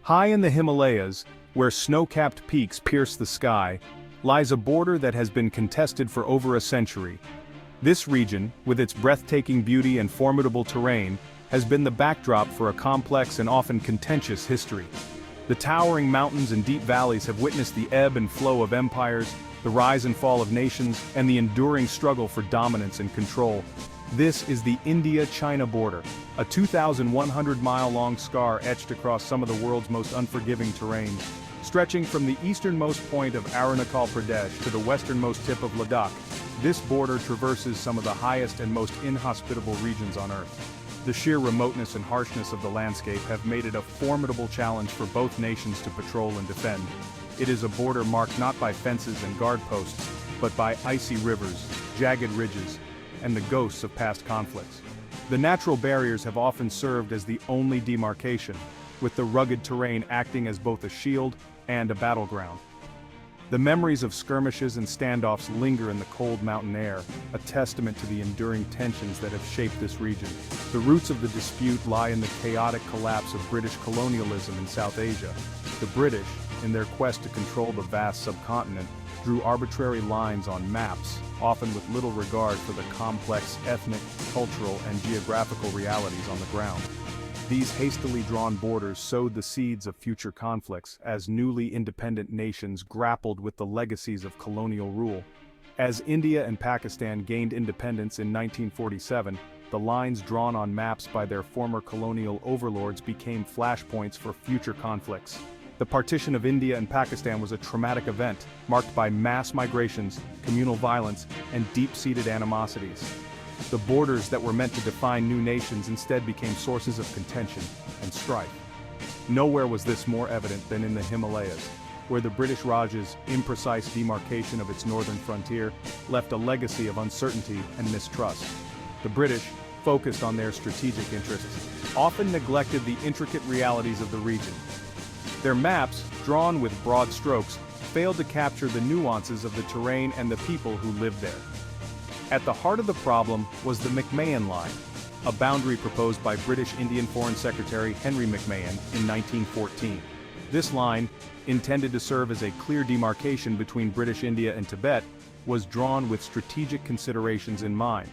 High in the Himalayas, where snow-capped peaks pierce the sky, lies a border that has been contested for over a century. This region, with its breathtaking beauty and formidable terrain, has been the backdrop for a complex and often contentious history. The towering mountains and deep valleys have witnessed the ebb and flow of empires, the rise and fall of nations, and the enduring struggle for dominance and control. This is the India-China border, a 2,100-mile-long scar etched across some of the world's most unforgiving terrain. Stretching from the easternmost point of Arunachal Pradesh to the westernmost tip of Ladakh, this border traverses some of the highest and most inhospitable regions on Earth. The sheer remoteness and harshness of the landscape have made it a formidable challenge for both nations to patrol and defend. It is a border marked not by fences and guard posts, but by icy rivers, jagged ridges, and the ghosts of past conflicts. The natural barriers have often served as the only demarcation, with the rugged terrain acting as both a shield and a battleground. The memories of skirmishes and standoffs linger in the cold mountain air, a testament to the enduring tensions that have shaped this region. The roots of the dispute lie in the chaotic collapse of British colonialism in South Asia. The British, in their quest to control the vast subcontinent, drew arbitrary lines on maps, often with little regard for the complex ethnic, cultural, and geographical realities on the ground. These hastily drawn borders sowed the seeds of future conflicts as newly independent nations grappled with the legacies of colonial rule. As India and Pakistan gained independence in 1947, the lines drawn on maps by their former colonial overlords became flashpoints for future conflicts. The partition of India and Pakistan was a traumatic event, marked by mass migrations, communal violence, and deep-seated animosities. The borders that were meant to define new nations instead became sources of contention and strife. Nowhere was this more evident than in the Himalayas, where the British Raj's imprecise demarcation of its northern frontier left a legacy of uncertainty and mistrust. The British, focused on their strategic interests, often neglected the intricate realities of the region. Their maps, drawn with broad strokes, failed to capture the nuances of the terrain and the people who lived there. At the heart of the problem was the McMahon Line, a boundary proposed by British Indian Foreign Secretary Henry McMahon in 1914. This line, intended to serve as a clear demarcation between British India and Tibet, was drawn with strategic considerations in mind.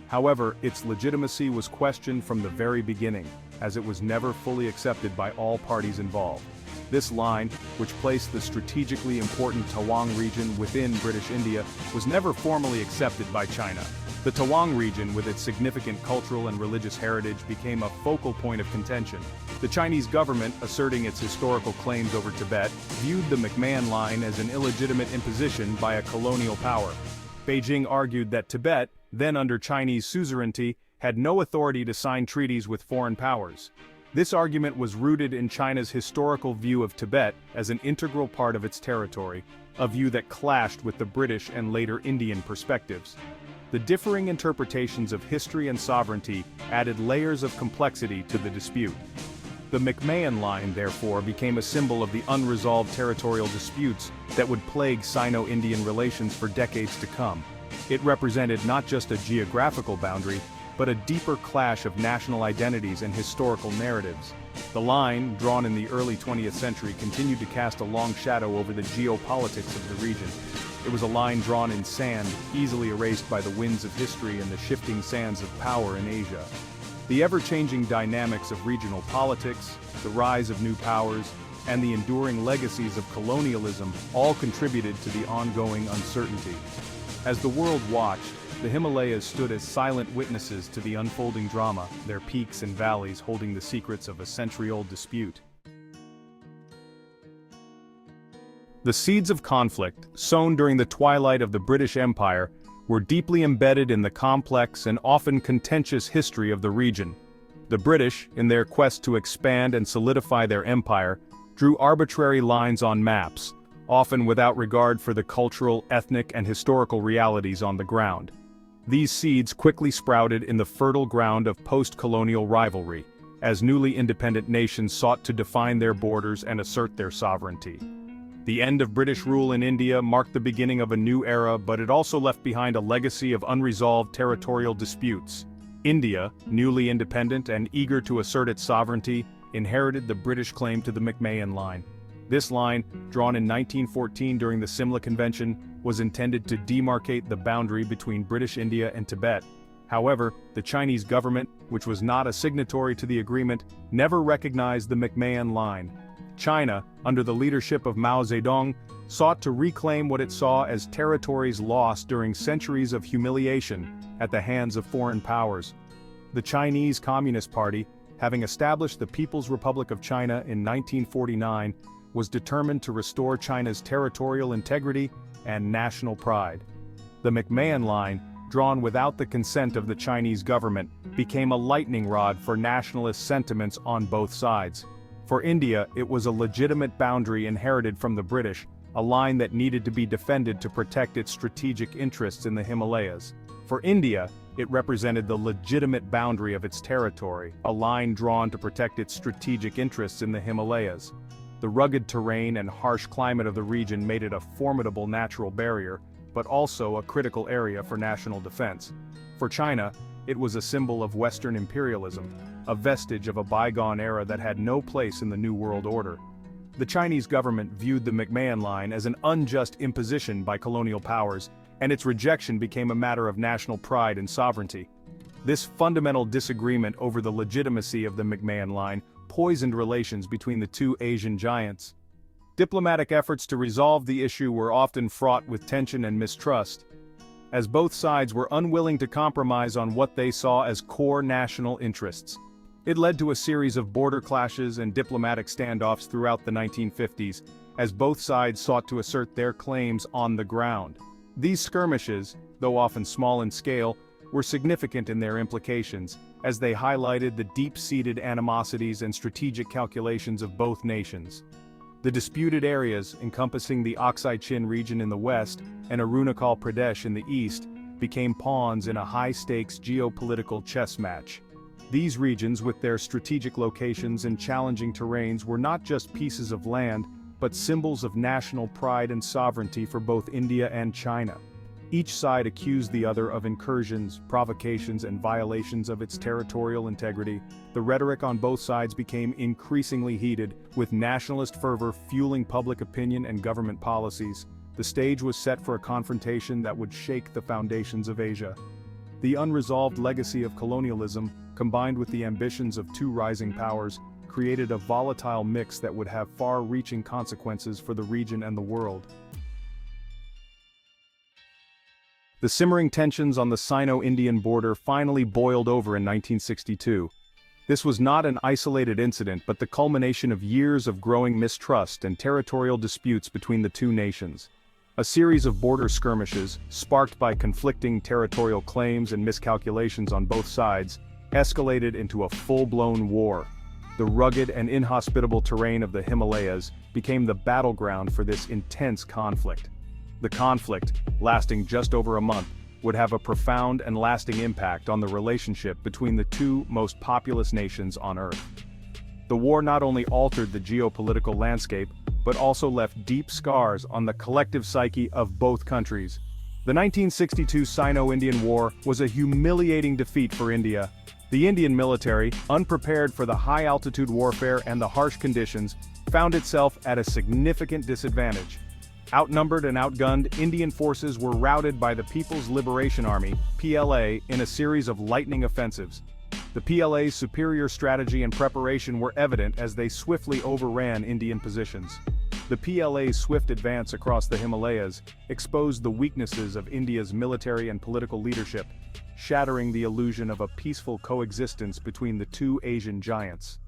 However, its legitimacy was questioned from the very beginning, as it was never fully accepted by all parties involved. This line, which placed the strategically important Tawang region within British India, was never formally accepted by China. The Tawang region, with its significant cultural and religious heritage, became a focal point of contention. The Chinese government, asserting its historical claims over Tibet, viewed the McMahon Line as an illegitimate imposition by a colonial power. Beijing argued that Tibet, then under Chinese suzerainty, had no authority to sign treaties with foreign powers. This argument was rooted in China's historical view of Tibet as an integral part of its territory, a view that clashed with the British and later Indian perspectives. The differing interpretations of history and sovereignty added layers of complexity to the dispute. The McMahon Line, therefore, became a symbol of the unresolved territorial disputes that would plague Sino-Indian relations for decades to come. It represented not just a geographical boundary, but a deeper clash of national identities and historical narratives. The line, drawn in the early 20th century, continued to cast a long shadow over the geopolitics of the region. It was a line drawn in sand, easily erased by the winds of history and the shifting sands of power in Asia. The ever-changing dynamics of regional politics, the rise of new powers, and the enduring legacies of colonialism all contributed to the ongoing uncertainty. As the world watched, the Himalayas stood as silent witnesses to the unfolding drama, their peaks and valleys holding the secrets of a century-old dispute. The seeds of conflict, sown during the twilight of the British Empire, were deeply embedded in the complex and often contentious history of the region. The British, in their quest to expand and solidify their empire, drew arbitrary lines on maps, often without regard for the cultural, ethnic, and historical realities on the ground. These seeds quickly sprouted in the fertile ground of post-colonial rivalry, as newly independent nations sought to define their borders and assert their sovereignty. The end of British rule in India marked the beginning of a new era, but it also left behind a legacy of unresolved territorial disputes. India, newly independent and eager to assert its sovereignty, inherited the British claim to the McMahon Line. This line, drawn in 1914 during the Simla Convention, was intended to demarcate the boundary between British India and Tibet. However, the Chinese government, which was not a signatory to the agreement, never recognized the McMahon Line. China, under the leadership of Mao Zedong, sought to reclaim what it saw as territories lost during centuries of humiliation at the hands of foreign powers. The Chinese Communist Party, having established the People's Republic of China in 1949, was determined to restore China's territorial integrity and national pride. The McMahon Line, drawn without the consent of the Chinese government, became a lightning rod for nationalist sentiments on both sides. For India, it was a legitimate boundary inherited from the British, a line that needed to be defended to protect its strategic interests in the Himalayas. For India, it represented the legitimate boundary of its territory, a line drawn to protect its strategic interests in the Himalayas. The rugged terrain and harsh climate of the region made it a formidable natural barrier, but also a critical area for national defense. For China, it was a symbol of Western imperialism, a vestige of a bygone era that had no place in the New World Order. The Chinese government viewed the McMahon Line as an unjust imposition by colonial powers, and its rejection became a matter of national pride and sovereignty. This fundamental disagreement over the legitimacy of the McMahon Line poisoned relations between the two Asian giants. Diplomatic efforts to resolve the issue were often fraught with tension and mistrust, as both sides were unwilling to compromise on what they saw as core national interests. It led to a series of border clashes and diplomatic standoffs throughout the 1950s, as both sides sought to assert their claims on the ground. These skirmishes, though often small in scale, were significant in their implications, as they highlighted the deep-seated animosities and strategic calculations of both nations. The disputed areas, encompassing the Aksai Chin region in the west and Arunachal Pradesh in the east, became pawns in a high-stakes geopolitical chess match. These regions, with their strategic locations and challenging terrains, were not just pieces of land, but symbols of national pride and sovereignty for both India and China. Each side accused the other of incursions, provocations, and violations of its territorial integrity. The rhetoric on both sides became increasingly heated, with nationalist fervor fueling public opinion and government policies. The stage was set for a confrontation that would shake the foundations of Asia. The unresolved legacy of colonialism, combined with the ambitions of two rising powers, created a volatile mix that would have far-reaching consequences for the region and the world. The simmering tensions on the Sino-Indian border finally boiled over in 1962. This was not an isolated incident, but the culmination of years of growing mistrust and territorial disputes between the two nations. A series of border skirmishes, sparked by conflicting territorial claims and miscalculations on both sides, escalated into a full-blown war. The rugged and inhospitable terrain of the Himalayas became the battleground for this intense conflict. The conflict, lasting just over a month, would have a profound and lasting impact on the relationship between the two most populous nations on Earth. The war not only altered the geopolitical landscape, but also left deep scars on the collective psyche of both countries. The 1962 Sino-Indian War was a humiliating defeat for India. The Indian military, unprepared for the high-altitude warfare and the harsh conditions, found itself at a significant disadvantage. Outnumbered and outgunned, Indian forces were routed by the People's Liberation Army, PLA, in a series of lightning offensives. The PLA's superior strategy and preparation were evident as they swiftly overran Indian positions. The PLA's swift advance across the Himalayas exposed the weaknesses of India's military and political leadership, shattering the illusion of a peaceful coexistence between the two Asian giants.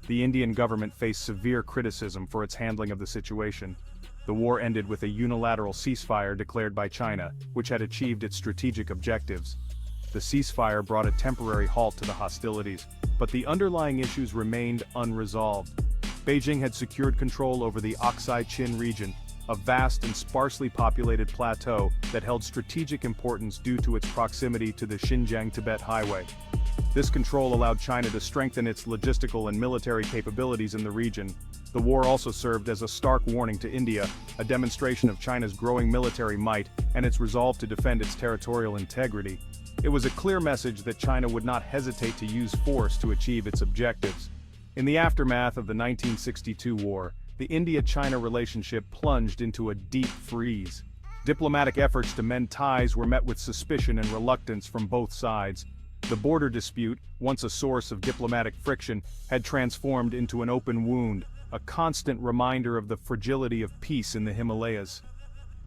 The Indian government faced severe criticism for its handling of the situation. The war ended with a unilateral ceasefire declared by China, which had achieved its strategic objectives. The ceasefire brought a temporary halt to the hostilities, but the underlying issues remained unresolved. Beijing had secured control over the Aksai Chin region, a vast and sparsely populated plateau that held strategic importance due to its proximity to the Xinjiang-Tibet highway. This control allowed China to strengthen its logistical and military capabilities in the region. The war also served as a stark warning to India, a demonstration of China's growing military might and its resolve to defend its territorial integrity. It was a clear message that China would not hesitate to use force to achieve its objectives. In the aftermath of the 1962 war, the India-China relationship plunged into a deep freeze. Diplomatic efforts to mend ties were met with suspicion and reluctance from both sides. The border dispute, once a source of diplomatic friction, had transformed into an open wound, a constant reminder of the fragility of peace in the Himalayas.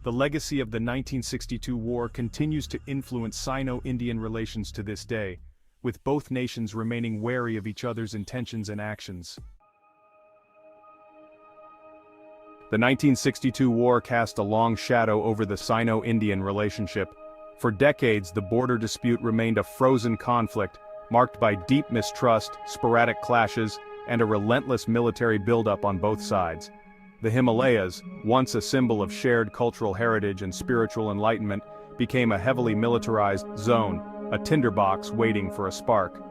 The legacy of the 1962 war continues to influence Sino-Indian relations to this day, with both nations remaining wary of each other's intentions and actions. The 1962 war cast a long shadow over the Sino-Indian relationship. For decades, the border dispute remained a frozen conflict, marked by deep mistrust, sporadic clashes, and a relentless military buildup on both sides. The Himalayas, once a symbol of shared cultural heritage and spiritual enlightenment, became a heavily militarized zone, a tinderbox waiting for a spark.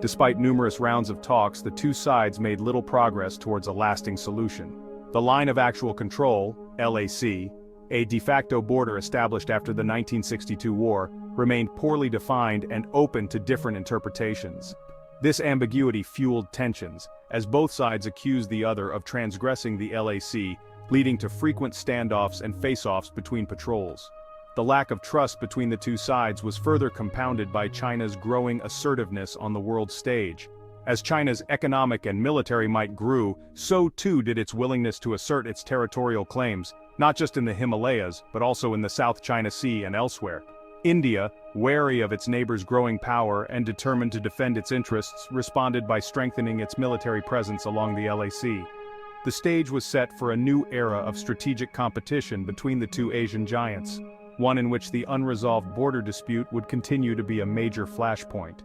Despite numerous rounds of talks, the two sides made little progress towards a lasting solution. The Line of Actual Control, LAC, a de facto border established after the 1962 war, remained poorly defined and open to different interpretations. This ambiguity fueled tensions, as both sides accused the other of transgressing the LAC, leading to frequent standoffs and face-offs between patrols. The lack of trust between the two sides was further compounded by China's growing assertiveness on the world stage. As China's economic and military might grew, so too did its willingness to assert its territorial claims, not just in the Himalayas, but also in the South China Sea and elsewhere. India, wary of its neighbor's growing power and determined to defend its interests, responded by strengthening its military presence along the LAC. The stage was set for a new era of strategic competition between the two Asian giants, one in which the unresolved border dispute would continue to be a major flashpoint.